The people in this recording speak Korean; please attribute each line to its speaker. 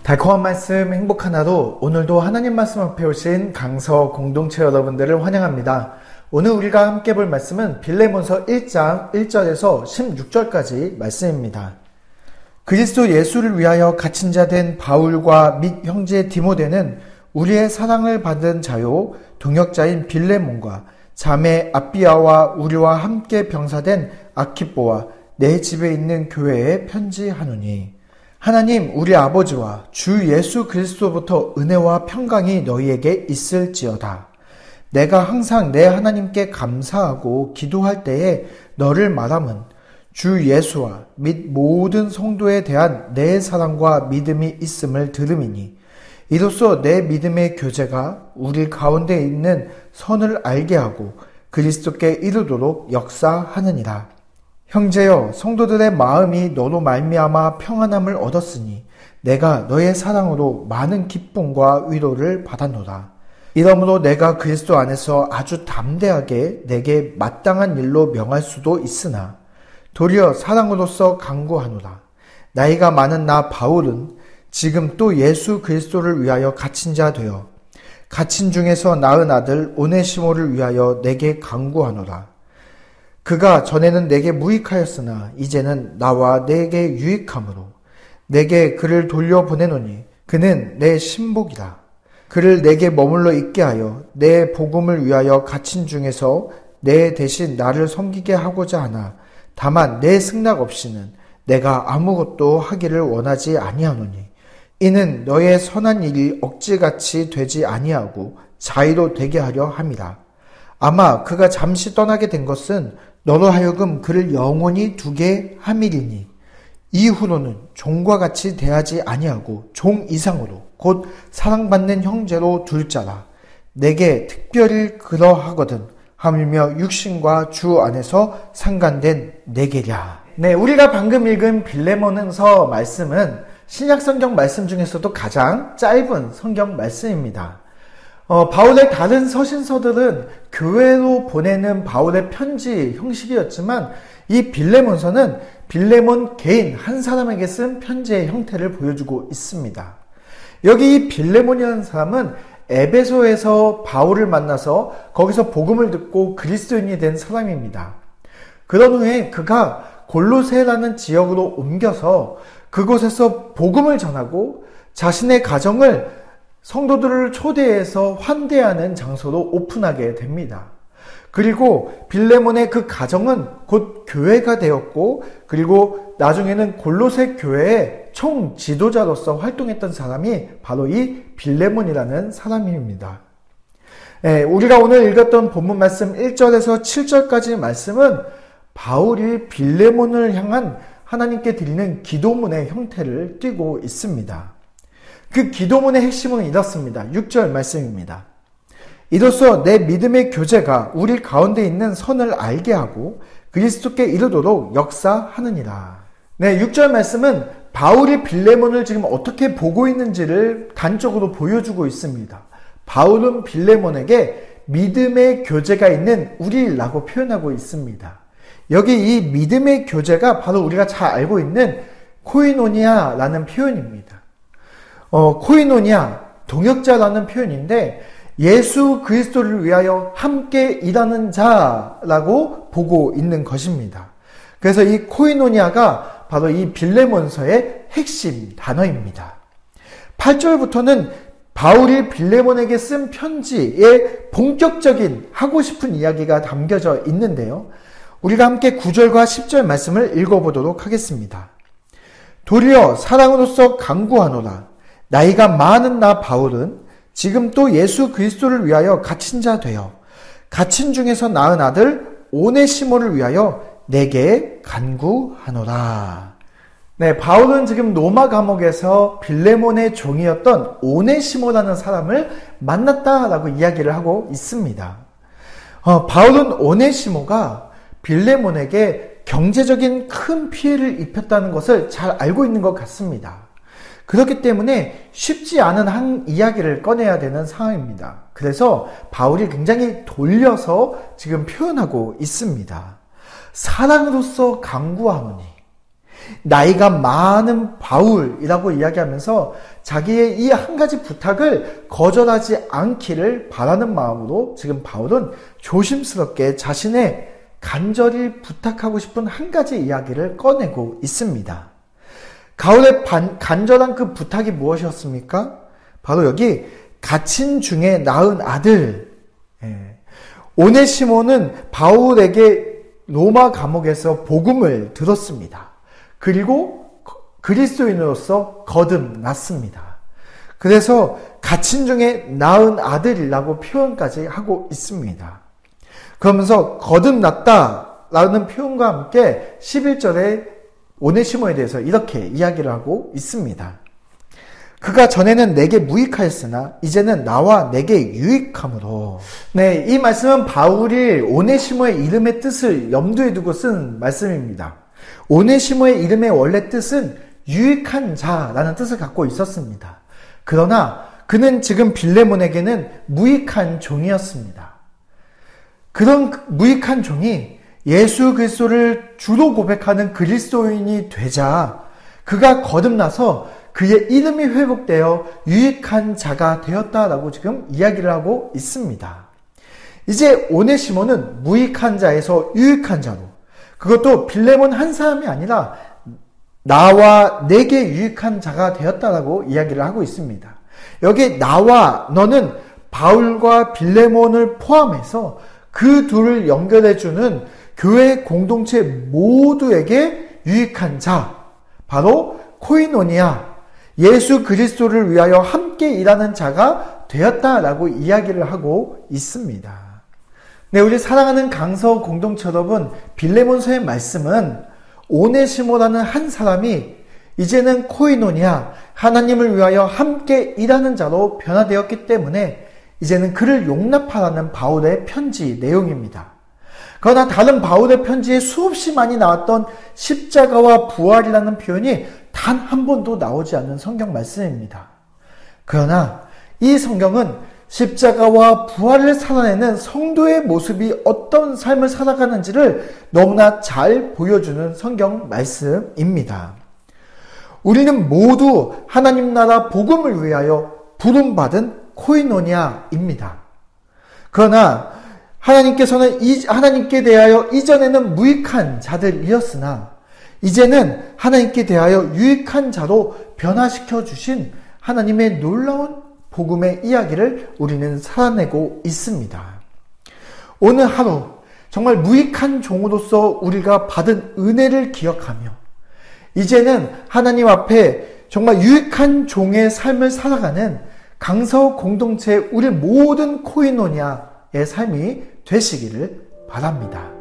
Speaker 1: 달콤한 말씀, 행복한 하루. 오늘도 하나님 말씀 앞에 오신 강서 공동체 여러분들을 환영합니다. 오늘 우리가 함께 볼 말씀은 빌레몬서 1장 1절에서 16절까지 말씀입니다. 그리스도 예수를 위하여 갇힌 자 된 바울과 및 형제 디모데는 우리의 사랑을 받은 자요 동역자인 빌레몬과 자매 아비아와 우리와 함께 병사된 아키뽀와 내 집에 있는 교회에 편지하노니 하나님 우리 아버지와 주 예수 그리스도부터 은혜와 평강이 너희에게 있을지어다. 내가 항상 내 하나님께 감사하고 기도할 때에 너를 말함은 주 예수와 및 모든 성도에 대한 내 사랑과 믿음이 있음을 들음이니 이로써 내 믿음의 교제가 우리 가운데 있는 선을 알게 하고 그리스도께 이르도록 역사하느니라. 형제여, 성도들의 마음이 너로 말미암아 평안함을 얻었으니 내가 너의 사랑으로 많은 기쁨과 위로를 받았노라. 이러므로 내가 그리스도 안에서 아주 담대하게 내게 마땅한 일로 명할 수도 있으나 도리어 사랑으로서 간구하노라. 나이가 많은 나 바울은 지금 또 예수 그리스도를 위하여 갇힌 자 되어 갇힌 중에서 낳은 아들 오네시모를 위하여 내게 간구하노라. 그가 전에는 내게 무익하였으나 이제는 나와 내게 유익함으로 내게 그를 돌려보내노니 그는 내 신복이라. 그를 내게 머물러 있게 하여 내 복음을 위하여 갇힌 중에서 내 대신 나를 섬기게 하고자 하나 다만 내 승낙 없이는 내가 아무것도 하기를 원하지 아니하노니 이는 너의 선한 일이 억지같이 되지 아니하고 자의로 되게 하려 함이라. 아마 그가 잠시 떠나게 된 것은 너로 하여금 그를 영원히 두게 함이리니 이후로는 종과 같이 대하지 아니하고 종 이상으로 곧 사랑받는 형제로 둘 자라. 내게 특별히 그러하거든 하물며 육신과 주 안에서 상관된 내게랴. 네, 우리가 방금 읽은 빌레몬서 말씀은 신약 성경 말씀 중에서도 가장 짧은 성경 말씀입니다. 바울의 다른 서신서들은 교회로 보내는 바울의 편지 형식이었지만 이 빌레몬서는 빌레몬 개인 한 사람에게 쓴 편지의 형태를 보여주고 있습니다. 여기 이 빌레몬이라는 사람은 에베소에서 바울을 만나서 거기서 복음을 듣고 그리스도인이 된 사람입니다. 그런 후에 그가 골로새라는 지역으로 옮겨서 그곳에서 복음을 전하고 자신의 가정을 성도들을 초대해서 환대하는 장소로 오픈하게 됩니다. 그리고 빌레몬의 그 가정은 곧 교회가 되었고 그리고 나중에는 골로새 교회의 총 지도자로서 활동했던 사람이 바로 이 빌레몬이라는 사람입니다. 우리가 오늘 읽었던 본문 말씀 1절에서 7절까지 말씀은 바울이 빌레몬을 향한 하나님께 드리는 기도문의 형태를 띠고 있습니다. 그 기도문의 핵심은 이렇습니다. 6절 말씀입니다. 이로써 내 믿음의 교제가 우리 가운데 있는 선을 알게 하고 그리스도께 이르도록 역사하느니라. 네, 6절 말씀은 바울이 빌레몬을 지금 어떻게 보고 있는지를 단적으로 보여주고 있습니다. 바울은 빌레몬에게 믿음의 교제가 있는 우리라고 표현하고 있습니다. 여기 이 믿음의 교제가 바로 우리가 잘 알고 있는 코이노니아라는 표현입니다. 코이노니아, 동역자라는 표현인데 예수 그리스도를 위하여 함께 일하는 자라고 보고 있는 것입니다. 그래서 이 코이노니아가 바로 이 빌레몬서의 핵심 단어입니다. 8절부터는 바울이 빌레몬에게 쓴 편지에 본격적인 하고 싶은 이야기가 담겨져 있는데요. 우리가 함께 9절과 10절 말씀을 읽어보도록 하겠습니다. 도리어 사랑으로서 간구하노라. 나이가 많은 나 바울은 지금 또 예수 그리스도를 위하여 갇힌 자 되어 갇힌 중에서 낳은 아들 오네시모를 위하여 내게 간구하노라. 네, 바울은 지금 로마 감옥에서 빌레몬의 종이었던 오네시모라는 사람을 만났다라고 이야기를 하고 있습니다. 바울은 오네시모가 빌레몬에게 경제적인 큰 피해를 입혔다는 것을 잘 알고 있는 것 같습니다. 그렇기 때문에 쉽지 않은 한 이야기를 꺼내야 되는 상황입니다. 그래서 바울이 굉장히 돌려서 지금 표현하고 있습니다. 사랑으로서 간구하노니 나이가 많은 바울이라고 이야기하면서 자기의 이 한 가지 부탁을 거절하지 않기를 바라는 마음으로 지금 바울은 조심스럽게 자신의 간절히 부탁하고 싶은 한 가지 이야기를 꺼내고 있습니다. 바울의 간절한 그 부탁이 무엇이었습니까? 바로 여기 갇힌 중에 낳은 아들, 오네시모는 바울에게 로마 감옥에서 복음을 들었습니다. 그리고 그리스도인으로서 거듭났습니다. 그래서 갇힌 중에 낳은 아들이라고 표현까지 하고 있습니다. 그러면서 거듭났다라는 표현과 함께 11절에 오네시모에 대해서 이렇게 이야기를 하고 있습니다. 그가 전에는 내게 무익하였으나 이제는 나와 내게 유익함으로. 네, 이 말씀은 바울이 오네시모의 이름의 뜻을 염두에 두고 쓴 말씀입니다. 오네시모의 이름의 원래 뜻은 유익한 자라는 뜻을 갖고 있었습니다. 그러나 그는 지금 빌레몬에게는 무익한 종이었습니다. 그런 무익한 종이 예수 그리스도를 주로 고백하는 그리스도인이 되자 그가 거듭나서 그의 이름이 회복되어 유익한 자가 되었다라고 지금 이야기를 하고 있습니다. 이제 오네시모는 무익한 자에서 유익한 자로, 그것도 빌레몬 한 사람이 아니라 나와 내게 유익한 자가 되었다라고 이야기를 하고 있습니다. 여기 나와 너는 바울과 빌레몬을 포함해서 그 둘을 연결해주는 교회 공동체 모두에게 유익한 자, 바로 코이노니아, 예수 그리스도를 위하여 함께 일하는 자가 되었다라고 이야기를 하고 있습니다. 네, 우리 사랑하는 강서 공동체 여러분, 빌레몬서의 말씀은 오네시모라는 한 사람이 이제는 코이노니아, 하나님을 위하여 함께 일하는 자로 변화되었기 때문에 이제는 그를 용납하라는 바울의 편지 내용입니다. 그러나 다른 바울의 편지에 수없이 많이 나왔던 십자가와 부활이라는 표현이 단 한 번도 나오지 않는 성경 말씀입니다. 그러나 이 성경은 십자가와 부활을 살아내는 성도의 모습이 어떤 삶을 살아가는지를 너무나 잘 보여주는 성경 말씀입니다. 우리는 모두 하나님 나라 복음을 위하여 부름받은 코이노니아입니다. 그러나 하나님께서는 하나님께 대하여 이전에는 무익한 자들이었으나 이제는 하나님께 대하여 유익한 자로 변화시켜 주신 하나님의 놀라운 복음의 이야기를 우리는 살아내고 있습니다. 오늘 하루 정말 무익한 종으로서 우리가 받은 은혜를 기억하며 이제는 하나님 앞에 정말 유익한 종의 삶을 살아가는 강서 공동체 우리 모든 코이노니아의 삶이 되시기를 바랍니다.